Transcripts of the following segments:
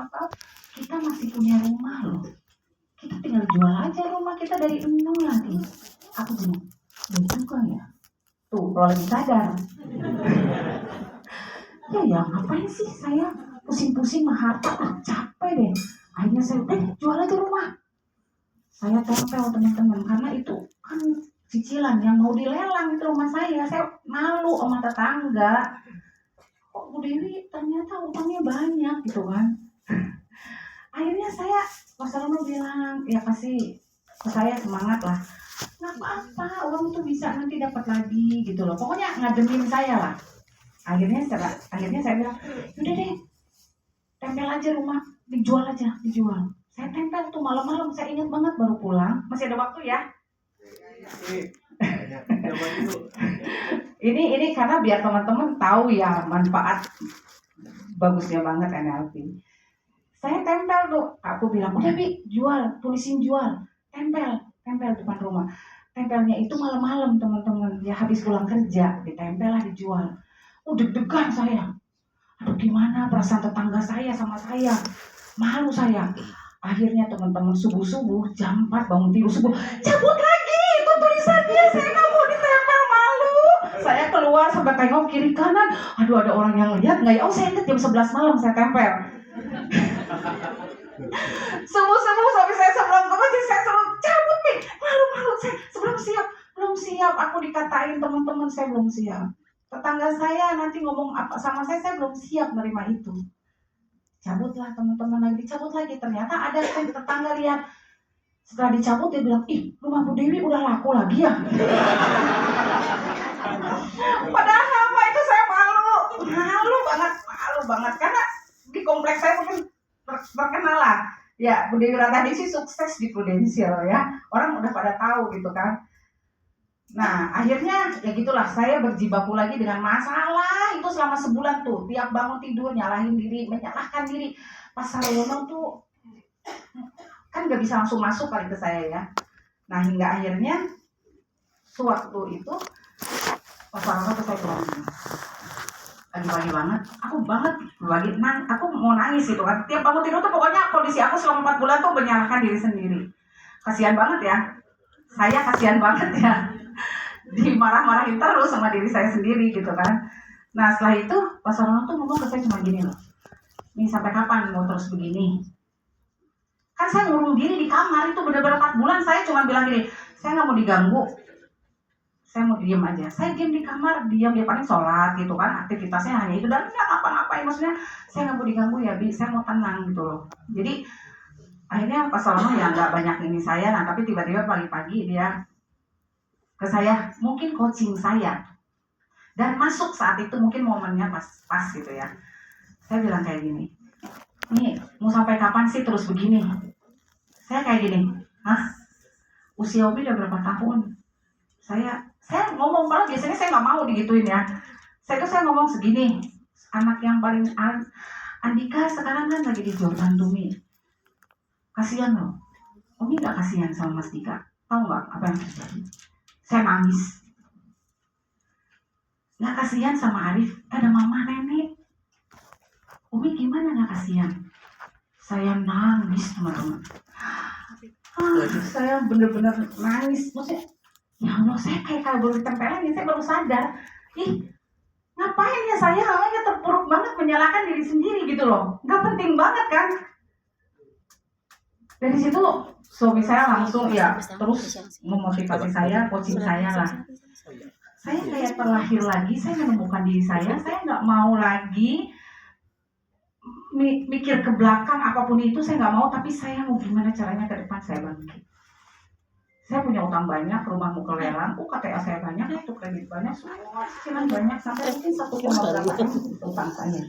apa, kita masih punya rumah loh. Kita tinggal jual aja rumah kita dari nol nanti. Aku bilang, ya juga ya. Tuh, kalau lagi sadar. Ya ngapain sih saya pusing-pusing sama harta, capek deh. Akhirnya saya udah jual aja rumah. Saya tempel teman-teman, karena itu kan cicilan yang mau dilelang itu rumah saya malu sama tetangga. Kok Bu Dewi ternyata utangnya banyak gitu kan. Akhirnya saya Mas Rono bilang, ya kasih ke saya semangat lah. Nggak apa-apa, uang tuh bisa nanti dapat lagi gitu loh. Pokoknya ngademin saya lah. Akhirnya saya bilang, udah deh, tempel aja rumah, dijual aja, dijual. Saya tempel tuh malam-malam, saya ingat banget baru pulang, masih ada waktu ya. Ini karena biar teman-teman tahu ya manfaat bagusnya banget NLP. Saya tempel tuh, aku bilang udah Bi, jual, tulisin jual, tempel depan rumah. Tempelnya itu malam-malam teman-teman, ya habis pulang kerja, ditempel lah dijual. Deg-degan saya. Aduh gimana perasaan tetangga saya sama saya, malu saya. Akhirnya teman-teman subuh-subuh jam 4 bangun tidur subuh, cabut lagi itu tulisannya, saya nggak mau ditempel, malu. Saya keluar sampai tengok kiri kanan, aduh ada orang yang lihat nggak ya? Oh saya ingat jam 11 malam saya tempel. Subuh-subuh sampai saya sebelum ke masjid saya suruh cabut nih, malu saya belum siap. Aku dikatain teman-teman saya belum siap. Tetangga saya nanti ngomong apa sama saya belum siap menerima itu. Cabutlah teman-teman lagi, dicabut lagi. Ternyata ada tetangga lihat. Setelah dicabut dia bilang, ih rumah Bu Dewi udah laku lagi ya. Padahal apa itu saya malu banget karena di kompleks saya mungkin terkenal lah. Ya Bu Dewi Ratnadisi sukses di Prudensial ya. Orang udah pada tahu gitu kan. Nah akhirnya ya gitulah, saya berjibaku lagi dengan masalah itu selama sebulan tuh. Tiap bangun tidur menyalahkan diri. Pas Sarwono tuh kan gak bisa langsung masuk kali ke saya ya. Nah hingga akhirnya sewaktu itu Pas Sarwono tuh saya bilang lagi pagi banget, aku mau nangis gitu kan. Tiap bangun tidur tuh pokoknya kondisi aku selama 4 bulan tuh menyalahkan diri sendiri. Kasihan banget ya, saya kasihan banget ya. Dimarah-marahin terus sama diri saya sendiri gitu kan. Nah setelah itu Pak Sarwono tuh ngomong ke saya cuma gini loh, nih sampai kapan mau terus begini? Kan saya ngurung diri di kamar itu benar-benar 4 bulan. Saya cuma bilang gini, saya nggak mau diganggu, saya mau diem aja. Saya diem di kamar, dia paling sholat gitu kan, aktivitasnya hanya itu dan nggak ngapa-ngapain. Maksudnya saya nggak mau diganggu ya Bi, saya mau tenang gitu loh. Jadi akhirnya Pak Sarwono ya nggak banyak ini saya, nah tapi tiba-tiba pagi-pagi dia ke saya, mungkin coaching saya, dan masuk saat itu mungkin momennya pas gitu ya. Saya bilang kayak gini, nih mau sampai kapan sih terus begini? Saya kayak gini, usia Umi udah berapa tahun? Saya ngomong, malah biasanya saya nggak mau digituin ya. Saya ngomong segini, anak yang paling Andika sekarang kan lagi di Jordan Tumi, kasihan loh. Umi nggak kasihan sama Mas Dika? Tahu nggak apa yang terjadi? Saya nangis. Nggak kasihan sama Arif, ada mama nenek. Umi gimana nggak kasihan? Saya nangis teman-teman. Saya benar-benar nangis. Maksudnya, ya Allah, saya kayak baru ditempelin, saya baru sadar. Ngapain ya saya hanya terpuruk banget menyalahkan diri sendiri gitu loh. Nggak penting banget kan? Dari situ suami saya langsung ya terus memotivasi saya, coaching saya lah. Saya kayak terlahir lagi, saya menemukan diri saya nggak mau lagi mikir ke belakang apapun itu, saya nggak mau, tapi saya mau gimana caranya ke depan saya bangkit. Saya punya utang banyak, rumah mau kelelang, KTA saya banyak, kartu kredit banyak, semua cicilan banyak, sampai mungkin 1,8 utang saya.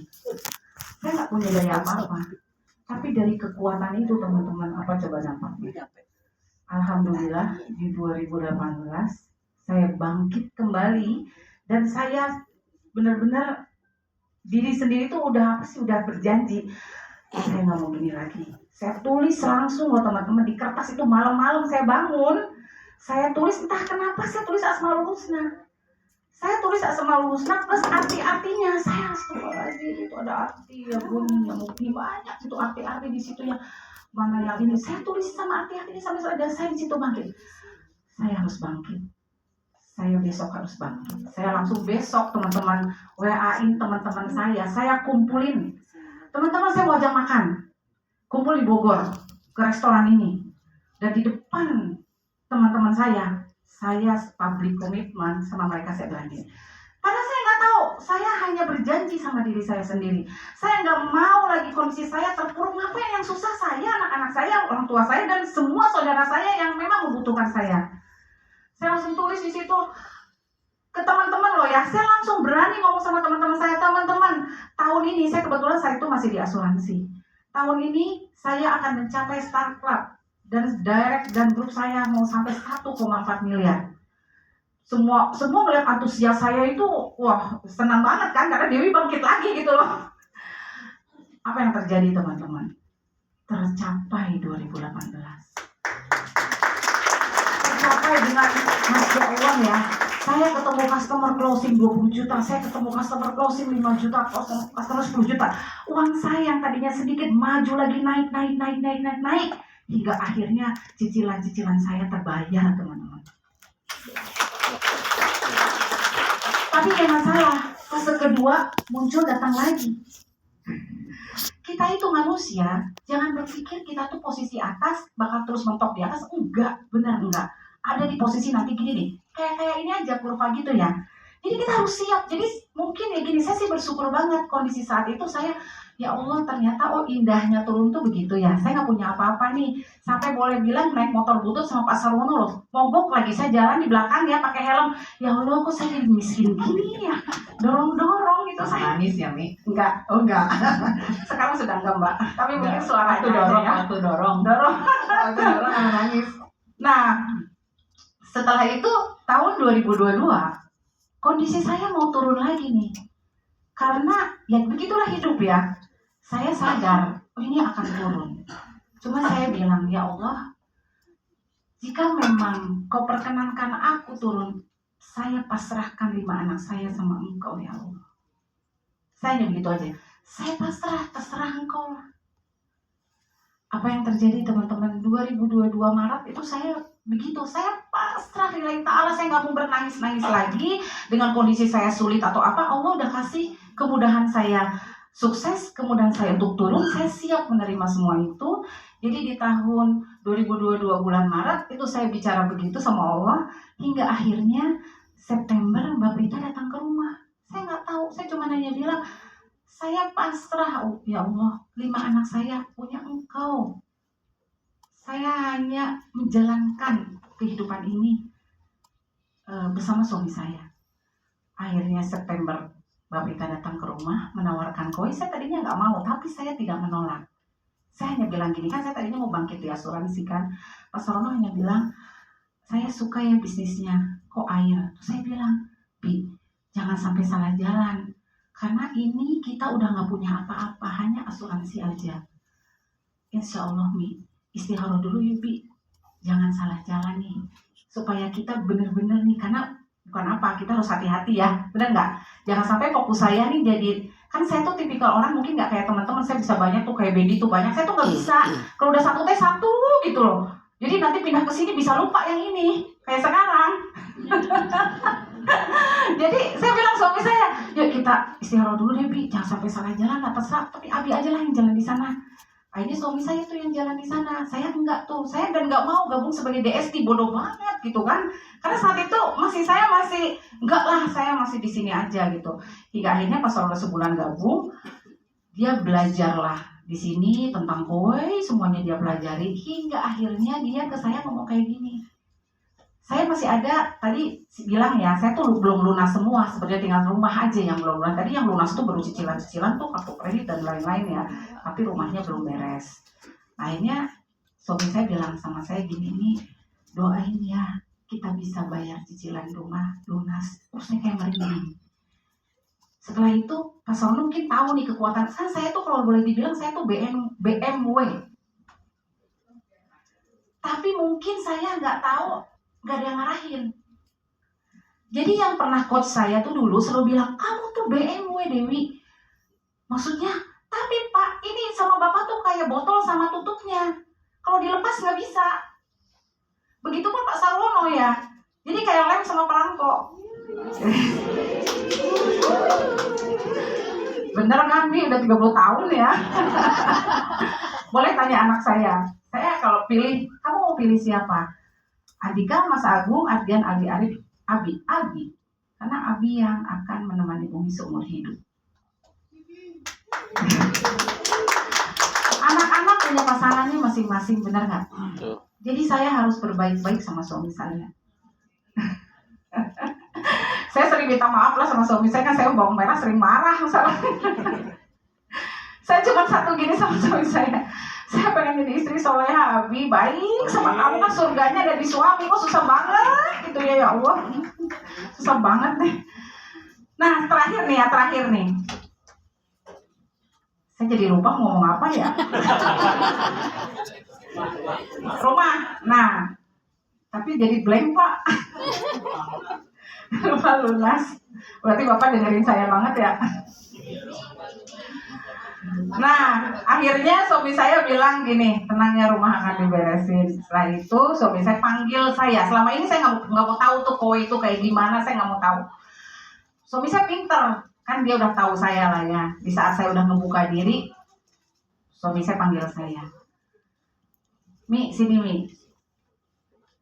Saya nggak punya daya apa-apa, tapi dari kekuatan itu teman-teman, apa coba dampaknya? Alhamdulillah di 2018 saya bangkit kembali, dan saya benar-benar diri sendiri tuh udah berjanji, saya nggak mau gini lagi. Saya tulis langsung loh teman-teman di kertas itu, malam-malam saya bangun, saya tulis, entah kenapa saya tulis Asmaul Husna. Saya tulis Asmaul Husna plus arti-artinya. Saya astagfirullahaladzim, itu ada arti ya bunyi, yang mungkin banyak itu arti-arti di situ ya. Mana yang ini saya tulis sama arti-artinya sampai selesai. Saya di situ bangkit. Saya harus bangkit. Saya besok harus bangkit. Saya langsung besok teman-teman WA-in teman-teman saya kumpulin. Teman-teman saya mau ajak makan. Kumpul di Bogor ke restoran ini. Dan di depan teman-teman saya public komitmen sama mereka, saya bilang gini. Karena saya nggak tahu, saya hanya berjanji sama diri saya sendiri. Saya nggak mau lagi kondisi saya terpuruk. Ngapain yang susah saya, anak-anak saya, orang tua saya, dan semua saudara saya yang memang membutuhkan saya. Saya langsung tulis di situ ke teman-teman loh ya. Saya langsung berani ngomong sama teman-teman saya, teman-teman, tahun ini saya kebetulan saya itu masih di asuransi. Tahun ini saya akan mencapai startup. Dan direct dan grup saya mau sampai 1,4 miliar. Semua melihat antusias saya itu, wah senang banget kan, karena Dewi bangkit lagi gitu loh. Apa yang terjadi teman-teman? Tercapai 2018. Tercapai dengan Masya Allah ya. Saya ketemu customer closing 20 juta, saya ketemu customer closing 5 juta, customer 10 juta. Uang saya yang tadinya sedikit maju lagi naik. Hingga akhirnya cicilan-cicilan saya terbayar, teman-teman. Tapi jangan salah, fase kedua muncul datang lagi. Kita itu manusia, jangan berpikir kita tuh posisi atas bakal terus mentok di atas. Enggak, benar enggak. Ada di posisi nanti gini nih, kayak ini aja kurva gitu ya. Jadi kita harus siap. Jadi mungkin ya gini, saya sih bersyukur banget kondisi saat itu saya, ya Allah ternyata indahnya turun tuh begitu ya. Saya nggak punya apa-apa nih. Sampai boleh bilang naik motor butut sama Pak Sarwono loh. Mogok lagi saya jalan di belakang ya pakai helm. Ya Allah kok saya jadi miskin gini ya. Dorong-dorong gitu saya. Nangis ya Mi? Enggak. Sekarang sudah enggak Mbak. Tapi mungkin suara itu dorong, ya. aku dorong sama nangis. Nah, setelah itu tahun 2022 kondisi saya mau turun lagi nih. Karena ya begitulah hidup ya. Saya sadar ini akan turun. Cuma saya bilang, ya Allah, jika memang kau perkenankan aku turun, saya pasrahkan 5 anak saya sama engkau ya Allah. Saya hanya begitu aja. Saya terserah engkau lah. Apa yang terjadi teman-teman 2022 Maret itu saya begitu, saya pasrah lillahi ta'ala. Saya nggak mau bernangis-nangis lagi dengan kondisi saya sulit atau apa. Allah udah kasih kemudahan saya sukses, kemudahan saya untuk turun. Saya siap menerima semua itu. Jadi di tahun 2022 bulan Maret itu saya bicara begitu sama Allah. Hingga akhirnya September Mbak Prita datang ke rumah. Saya nggak tahu, saya cuma hanya bilang, saya pasrah, ya Allah, 5 anak saya punya engkau. Saya hanya menjalankan kehidupan ini bersama suami saya. Akhirnya September Mbak Prita datang ke rumah menawarkan koi. Saya tadinya nggak mau, tapi saya tidak menolak. Saya hanya bilang gini, kan saya tadinya mau bangkit di asuransi kan. Pak Sarono hanya bilang, saya suka ya bisnisnya, kok air. Terus saya bilang, Bi, jangan sampai salah jalan. Karena ini kita udah gak punya apa-apa, hanya asuransi aja. Insya Allah Mi, istikharah dulu yuk Bi. Jangan salah jalan nih. Supaya kita bener-bener nih, karena bukan apa, kita harus hati-hati ya. Bener gak? Jangan sampai fokus saya nih jadi, kan saya tuh tipikal orang mungkin gak kayak teman-teman, saya bisa banyak tuh kayak Bendy tuh banyak. Saya tuh gak bisa, kalau udah satu gitu loh. Jadi nanti pindah ke sini bisa lupa yang ini, kayak sekarang. Jadi saya bilang suami saya, yuk kita istirahat dulu deh Bi, jangan sampai salah jalan, gak terserah, tapi Abi aja lah yang jalan di sana. Akhirnya suami saya tuh yang jalan di sana, saya enggak tuh, saya dan nggak mau gabung sebagai DST, bodoh banget gitu kan, karena saat itu saya masih enggak lah, saya masih di sini aja gitu. Hingga akhirnya pas udah sebulan gabung, dia belajar lah di sini tentang koi, semuanya dia pelajari, hingga akhirnya dia ke saya ngomong kayak gini. Saya masih ada, tadi bilang ya, saya tuh belum lunas semua, sebenarnya tinggal rumah aja yang belum lunas. Tadi yang lunas tuh baru cicilan-cicilan tuh, kartu kredit dan lain-lain ya, tapi rumahnya belum beres. Akhirnya suami saya bilang sama saya gini, nih doain ya, kita bisa bayar cicilan rumah lunas. Terus saya kayak merinding. Setelah itu, Pak Sono mungkin tahu nih kekuatan, kan saya tuh kalau boleh dibilang, saya tuh BMW. Tapi mungkin saya nggak tahu, gak ada yang ngarahin. Jadi yang pernah coach saya tuh dulu selalu bilang, kamu tuh BMW Dewi. Maksudnya, tapi Pak, ini sama Bapak tuh kayak botol sama tutupnya. Kalau dilepas nggak bisa. Begitupun Pak Sarwono ya. Jadi kayak lem sama perangkok. Bener kan, Bi? Udah 30 tahun ya. Boleh tanya anak saya. Saya kalau pilih, kamu mau pilih siapa? Andika, Mas Agung, Ardian, Aldi, Arif, Abi. Abi. Karena Abi yang akan menemani Umi seumur hidup. Anak-anak punya pasangannya masing-masing, benar nggak? Jadi saya harus berbaik-baik sama suami saya. Saya sering minta maaf lah sama suami saya, kan saya bawang merah sering marah misalnya. Saya cuma satu gini sama suami saya pengen jadi istri soleha, Abi, baik sama kamu, kan surganya ada di suami, kok susah banget gitu ya Allah. Susah banget deh. Nah terakhir nih. Saya jadi lupa ngomong apa ya. Rumah, nah tapi jadi blank Pak. Rumah lunas. Berarti Bapak dengerin saya banget ya. Nah, akhirnya suami saya bilang gini, tenangnya, rumah akan diberesin. Setelah itu suami saya panggil saya. Selama ini saya nggak mau tahu tuh koi itu kayak gimana, saya nggak mau tahu. Suami saya pinter, kan dia udah tahu saya lah ya. Di saat saya udah ngebuka diri, suami saya panggil saya. Mi, sini Mi.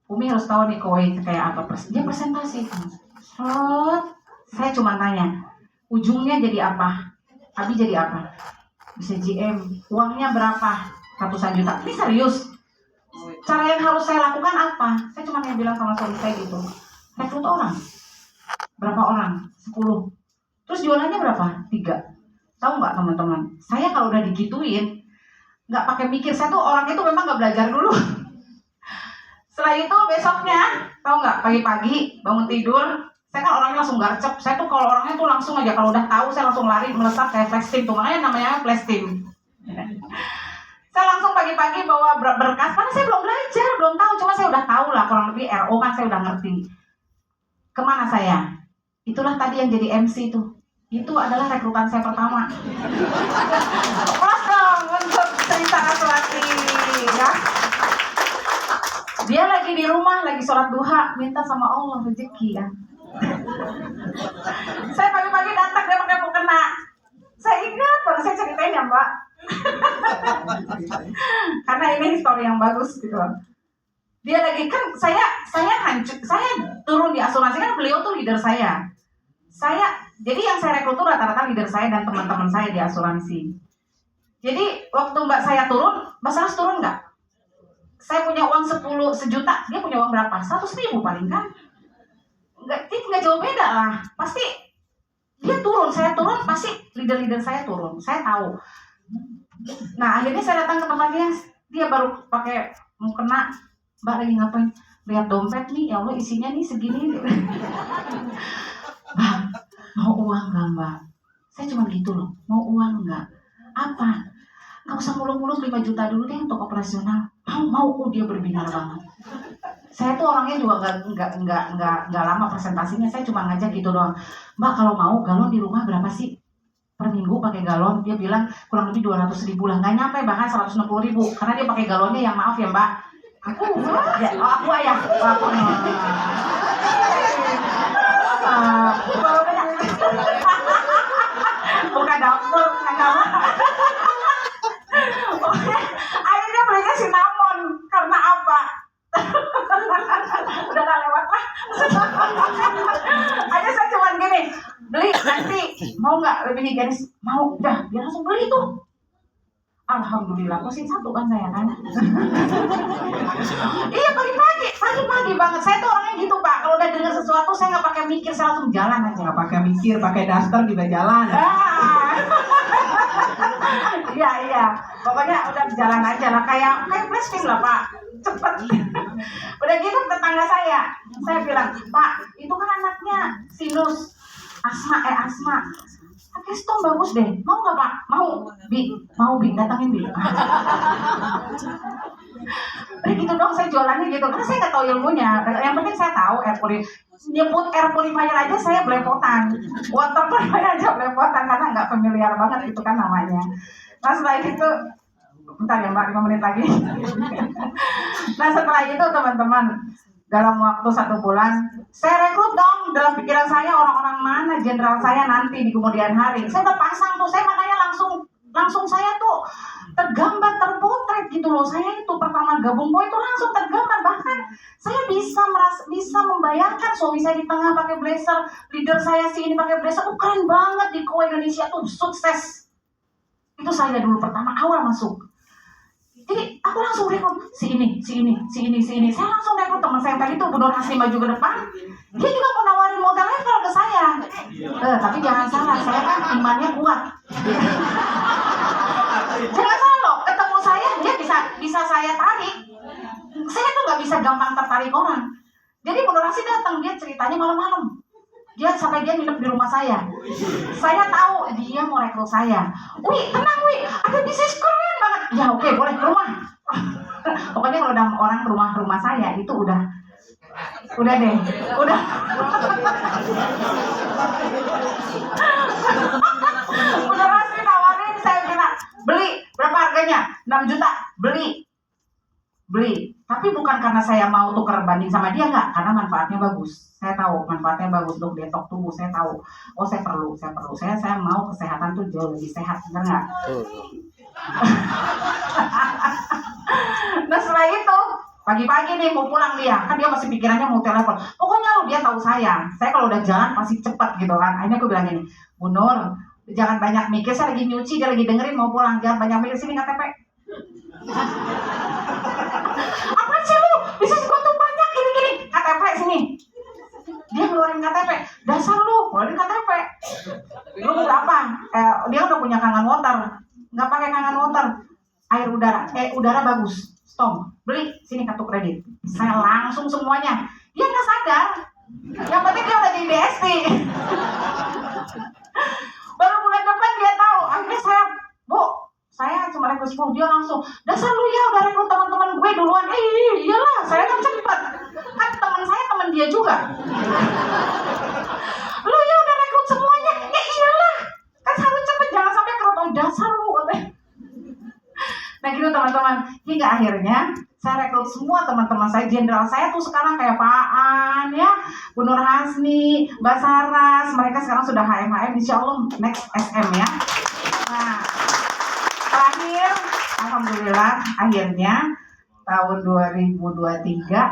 Umi harus tahu nih koi kayak apa. Dia presentasi. Saya cuma tanya, ujungnya jadi apa? Abi jadi apa? Bisa GM. Uangnya berapa? Ratusan juta. Ini serius. Cara yang harus saya lakukan apa? Saya cuma yang bilang sama suami saya gitu. Rekrut orang. Berapa orang? 10. Terus jualannya berapa? 3. Tahu nggak teman-teman? Saya kalau udah digituin, nggak pakai mikir. Saya tuh orang itu memang nggak belajar dulu. Setelah itu besoknya, tahu nggak, pagi-pagi bangun tidur, saya kan orangnya langsung garcep. Saya tuh kalau orangnya tuh langsung aja, kalau udah tahu saya langsung lari melesat kayak flash team tuh, makanya namanya flash team. Saya langsung pagi-pagi bawa berkas, karena saya belum belajar, belum tahu, cuma saya udah tahu lah kurang lebih RO kan saya udah ngerti. Kemana saya? Itulah tadi yang jadi MC tuh. Itu adalah rekrutan saya pertama. Plus dong untuk cerita Raswati ya. Dia lagi di rumah, lagi sholat duha, minta sama Allah rezeki ya. Saya pagi-pagi datang, dia pakai mukena. Saya ingat, baru saya ceritain ya Mbak. Karena ini histori yang bagus gitu. Dia lagi, kan saya turun di asuransi, kan beliau tuh leader saya. Jadi yang saya rekrut tuh rata-rata leader saya dan teman-teman saya di asuransi. Jadi waktu Mbak saya turun, Mbak Saras turun nggak? Saya punya uang 10 sejuta, dia punya uang berapa? 100.000 paling kan? Nggak jauh beda lah. Pasti dia turun, saya turun, pasti leader-leader saya turun. Saya tahu. Nah akhirnya saya datang ke tempat dia baru pakai mukena. Mbak lagi ngapain? Lihat dompet nih, ya Allah isinya nih segini. Bang, mau uang nggak Mbak? Saya cuma gitu loh, mau uang nggak? Apa? Nggak usah muluk-muluk 5 juta dulu deh untuk operasional. Mau dia berbinar banget. Saya tuh orangnya juga nggak lama presentasinya. Saya cuma ngajak gitu doang. Mbak kalau mau galon di rumah berapa sih per minggu pakai galon? Dia bilang kurang lebih 200.000 lah. Nggak nyampe, bahkan 160.000 karena dia pakai galonnya yang, maaf ya Mbak. Aku ayah. Bukan dapur, bukan dapur. Akhirnya belinya cinnamon. Karena apa? Udah gak lewat lah. Aja saya cuma gini, beli nanti mau nggak lebih higienis? Mau, udah dia langsung beli tuh. Alhamdulillah, posin 1 kan saya kan. Iya pagi-pagi banget. Saya tuh orangnya gitu Pak. Kalau udah dengar sesuatu saya nggak pakai mikir, saya langsung jalan aja. Nggak pakai mikir, pakai daster juga jalan. Iya. Pokoknya udah jalan aja lah, kayak flash film lah Pak. Cepet. Udah gitu tetangga saya bilang, Pak, itu kan anaknya sinus, asma. Pakai stom bagus deh, mau nggak Pak? Mau Bi, datangin Bi. Udah gitu dong, saya jualannya gitu karena saya nggak tahu ilmunya. Yang penting saya tahu nyebut air purifier aja saya belepotan, water purifier aja belepotan karena nggak familiar banget itu kan namanya. Nah setelah itu, bentar ya Mbak, 5 menit lagi. Nah setelah itu teman-teman, dalam waktu 1 bulan saya rekrut dong. Dalam pikiran saya orang-orang mana jenderal saya nanti di kemudian hari. Saya udah pasang tuh, saya makanya langsung saya tuh tergambar, terpotret gitu loh. Saya itu pertama gabung boy itu langsung tergambar, bahkan saya bisa membayangkan suami saya di tengah pakai blazer, leader saya si ini pakai blazer, keren banget di Kowe Indonesia tuh sukses. Itu saya dulu pertama awal masuk. Jadi aku langsung rekrut si ini. Saya langsung rekrut teman saya tadi tuh Bu Nur Hasni maju ke depan. Dia juga mau nawarin modal level ke saya. Tapi jangan salah, saya kan imannya kuat. Jangan salah loh, ketemu saya dia bisa saya tarik. Saya tuh nggak bisa gampang tertarik orang. Jadi Bu Nur Hasni datang, dia ceritanya malam-malam. Sampai dia nginep di rumah saya. Saya tahu dia mau rekrut saya. Wih, tenang Wih, ada bisnis keren banget. Ya oke, boleh ke rumah. Pokoknya kalau ada orang ke rumah saya itu udah deh. Udah pasti nawarin, saya bilang beli, berapa harganya? 6 juta, beli. Tapi bukan karena saya mau tukar banding sama dia, enggak, karena manfaatnya bagus. Saya tahu manfaatnya bagus untuk detox tubuh. Saya tahu, saya perlu. Saya mau kesehatan tuh jauh lebih sehat, benar nggak? Nah setelah itu pagi-pagi nih mau pulang dia, kan dia masih pikirannya mau telepon. Pokoknya dia tahu saya kalau udah jalan pasti cepat gitu kan. Akhirnya aku bilang gini, Bu Nur, jangan banyak mikir, saya lagi nyuci, dia lagi dengerin mau pulang, jangan banyak mikir, sini KTP. Apa sih lu? Bisnis gua tuh banyak gini. KTP sini. Dia keluarin KTP. Dasar lu, keluarin KTP. Lu mau apa? Dia udah punya kangen water. Nggak pakai kangen water. Air udara bagus. Storm. Beli sini kartu kredit. Saya langsung semuanya. Dia nggak sadar. Yang penting dia udah jadi DST. Baru bulan depan dia tahu. Akhirnya saya cuma rekrut 10, dia langsung, dasar lu ya udah rekrut teman-teman gue duluan. Iyalah, saya kan cepet. Kan teman saya teman dia juga. Lu ya udah rekrut semuanya. Ya iyalah, kan harus cepet, jangan sampai kerut. Dasar lu. Nah gitu teman-teman, hingga akhirnya saya rekrut semua teman-teman saya, jenderal saya tuh sekarang kayak Pak An ya, Bu Nur Hasni, Mbak Saras, mereka sekarang sudah HM, insya Allah next SM ya. Nah terakhir, alhamdulillah akhirnya tahun 2023,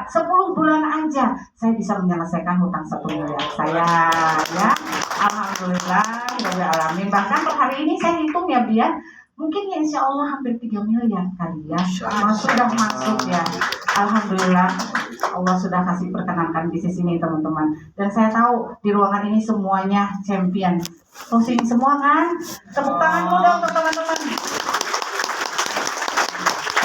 10 bulan aja saya bisa menyelesaikan hutang 1 miliar saya ya. Alhamdulillah, ya alamin. Bahkan per hari ini saya hitung ya Bian, mungkin ya insya Allah hampir 3 miliar kali ya. Sudah masuk ya. Alhamdulillah, Allah sudah kasih perkenankan bisnis ini teman-teman. Dan saya tahu di ruangan ini semuanya champion. Pusing semua kan? Tepuk tangan dulu dong untuk teman-teman.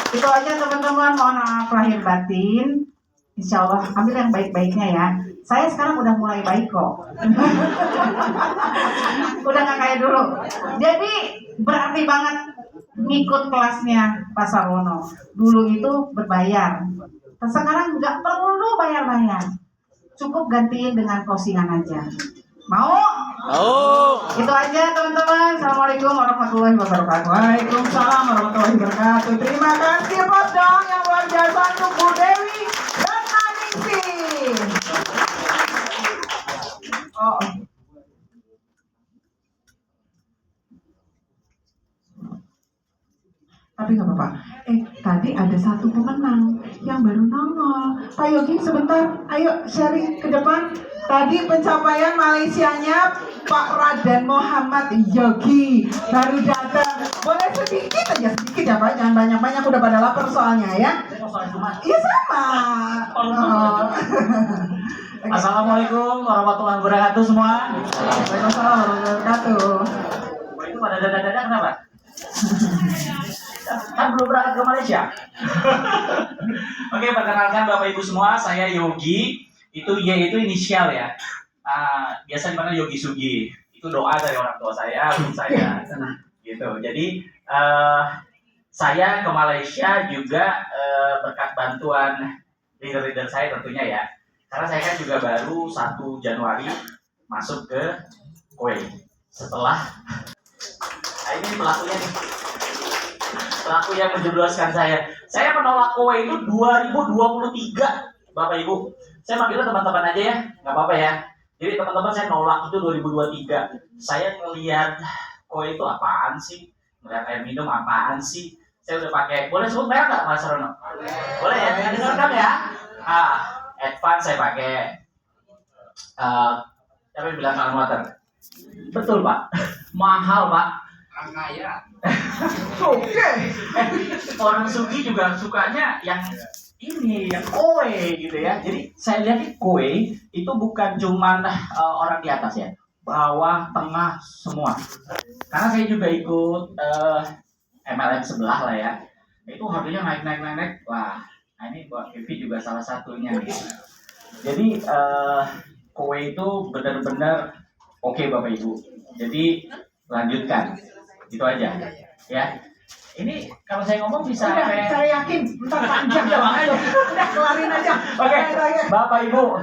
Itu aja teman-teman, mohon maaf lahir batin. Insya Allah ambil yang baik-baiknya ya. Saya sekarang udah mulai baik kok. Udah gak kayak dulu. Jadi berarti banget ngikut kelasnya Pak Sarwono. Dulu itu berbayar. Sekarang nggak perlu bayar-bayar. Cukup gantiin dengan closingan aja. Mau? Itu aja teman-teman. Assalamualaikum warahmatullahi wabarakatuh. Waalaikumsalam warahmatullahi wabarakatuh. Terima kasih Bos dong yang luar biasa untuk Bu Dewi dan Aningsi. Tapi nggak apa-apa. Tadi ada satu pemenang yang baru nongol. Pak Yogi sebentar, ayo sharing ke depan. Tadi pencapaian Malaysianya Pak Raden Muhammad Yogi baru datang. Boleh sedikit aja, sedikit ya Pak, jangan banyak-banyak, udah pada lapar soalnya ya. Iya sama. Assalamualaikum warahmatullahi wabarakatuh semua. Waalaikumsalam warahmatullahi wabarakatuh. Itu pada dada-dada kenapa? Kan belum berangkat ke Malaysia. Oke, perkenalkan Bapak Ibu semua, saya Yogi. Itu Y itu inisial ya. Biasa dipanggil Yogi Sugi. Itu doa dari orang tua saya untuk saya. Gitu. Jadi saya ke Malaysia juga berkat bantuan leader-leader saya tentunya ya. Karena saya kan juga baru 1 Januari masuk ke KOE. Setelah ini pelakunya nih. Pelaku yang menjebloskan saya. Saya menolak KOE itu 2023, Bapak Ibu. Saya manggilnya teman-teman aja ya, nggak apa-apa ya. Jadi teman-teman saya nolak itu 2023. Saya ngelihat KOE itu apaan sih? Ngelihat air minum apaan sih? Saya udah pakai, boleh sebut merek nggak Mas Rono? Boleh ya, dengan direkam ya. Advance saya pakai. Siapa yang bilang Alma Water? Betul Pak, mahal Pak. Oke. Orang Sugi juga sukanya yang ini, yang KOE gitu ya. Jadi saya lihat KOE itu bukan cuman orang di atas ya, bawah, tengah, semua. Karena saya juga ikut MLM sebelah lah ya. Itu harganya naik. Wah, ini buat Vivi juga salah satunya. Jadi KOE itu benar-benar oke Bapak Ibu. Jadi lanjutkan, gitu aja ya. Ini kalau saya ngomong bisa Udah, saya yakin ntar panjang ya, udah kelarin aja. Oke, Bapak Ibu,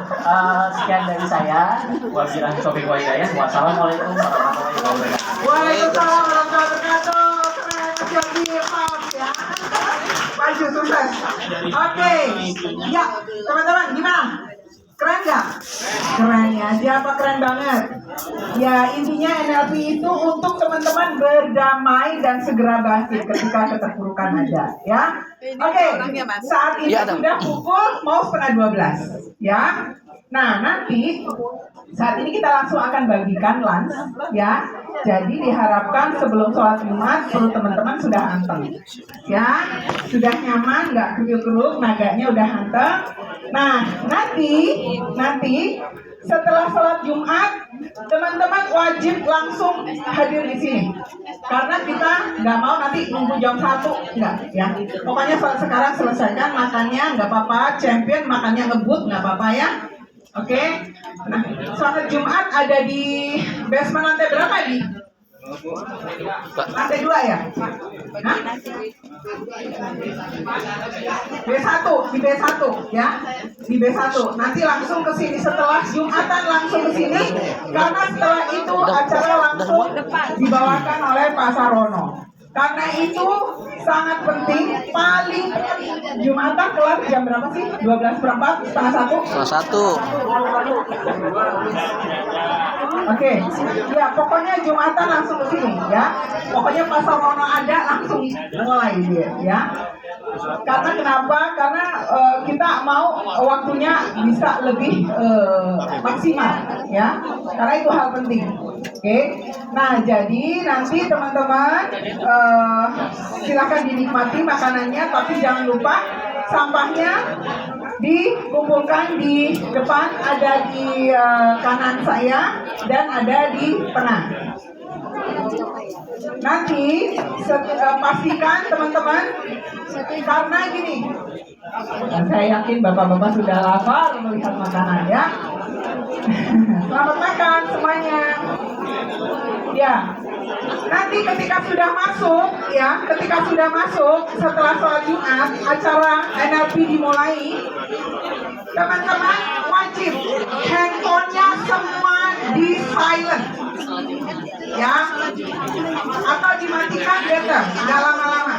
sekian dari saya. Wabillahi taufiq wal hidayah. Wassalamualaikum warahmatullahi wabarakatuh. Waalaikumsalam warahmatullahi wabarakatuh. Keren, jadi maaf ya. Maju sukses. Oke, ya teman-teman gimana? Keren nggak? Keren ya. Siapa keren banget? Ya intinya NLP itu untuk teman-teman berdamai dan segera bangkit ketika keterpurukan ada. Ya. Oke. Saat ini sudah pukul mau 11:30. Ya. Nah nanti saat ini kita langsung akan bagikan lunch. Ya. Jadi diharapkan sebelum sholat Jumat perut teman-teman sudah anteng. Ya. Sudah nyaman, nggak kriuk-kriuk, naganya udah anteng. Nah, nanti setelah sholat Jumat, teman-teman wajib langsung hadir di sini. Karena kita nggak mau nanti nunggu jam 1, enggak ya. Pokoknya sekarang selesaikan makannya, nggak apa-apa. Champion makannya ngebut, nggak apa-apa ya. Oke. Nah, sholat Jumat ada di basement lantai berapa di? Lantai 2 ya? Hah? B1, di B1 ya. Di B1. Nanti langsung ke sini setelah Jumatan langsung ke sini karena setelah itu acara langsung dibawakan oleh Pak Sarono. Karena itu sangat penting, paling Jumatan kelar jam berapa sih? 12:04, setengah 1? Oke, ya pokoknya Jumatan langsung ke sini ya. Pokoknya Pak Sarono ada langsung mulai dia ya. Karena kenapa? Karena kita mau waktunya bisa lebih maksimal ya. Karena itu hal penting. Oke. Nah, jadi nanti teman-teman silakan dinikmati makanannya, tapi jangan lupa sampahnya dikumpulkan di depan, ada di kanan saya dan ada di tengah. Nanti pastikan teman-teman, karena gini, saya yakin bapak-bapak sudah lapar melihat makanan ya. Selamat makan semuanya. Ya, nanti ketika sudah masuk setelah sholat Jumat, acara NLP dimulai. Teman-teman wajib handphonenya semua di silent ya, atau dimatikan better, nggak lama-lama,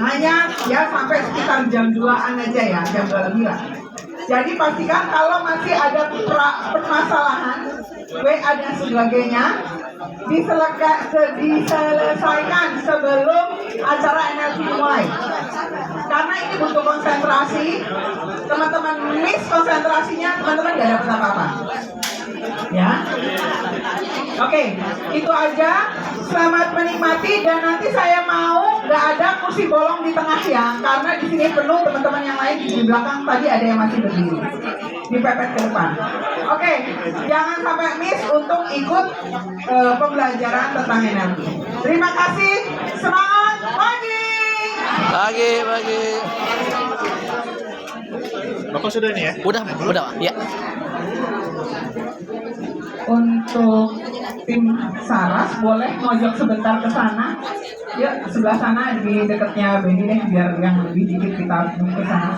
hanya ya sampai sekitar jam 2-an aja ya, jam 2 lebih lah. Jadi pastikan kalau masih ada permasalahan WA dan sebagainya diselesaikan sebelum acara NLP dimulai. Karena ini butuh konsentrasi. Teman-teman miss konsentrasinya, teman-teman gak dapat apa-apa. Ya. Oke, itu aja. Selamat menikmati dan nanti saya mau nggak ada kursi bolong di tengah ya, karena di sini penuh teman-teman yang lain di belakang tadi ada yang masih berdiri. Dipepet ke depan. Oke, jangan sampai miss untuk ikut pembelajaran tentang NLP. Terima kasih. Semangat pagi. Pagi. Bapak sudah ini ya? Udah, ya. Untuk tim Saras boleh mojok sebentar ke sana. Yuk, sebelah sana di dekatnya Benny deh, biar yang lebih dikit kita ke sana.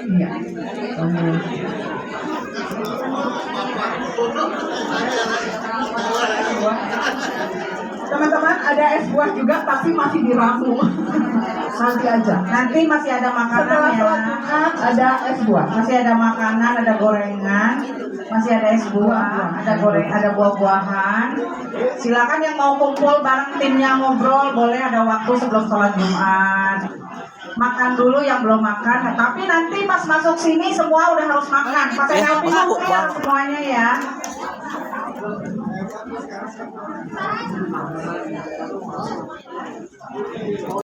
Iya. Teman-teman, ada es buah juga tapi masih diramu. Nanti aja. Nanti masih ada makanan Setelah ya. sholat Jumat ada es buah. Masih ada makanan, ada gorengan, masih ada es buah, ada goreng, ada buah-buahan. Silakan yang mau kumpul bareng timnya ngobrol, boleh ada waktu sebelum sholat Jumat. Makan dulu yang belum makan, tapi nanti pas masuk sini semua udah harus makan. Pakai helm semuanya ya.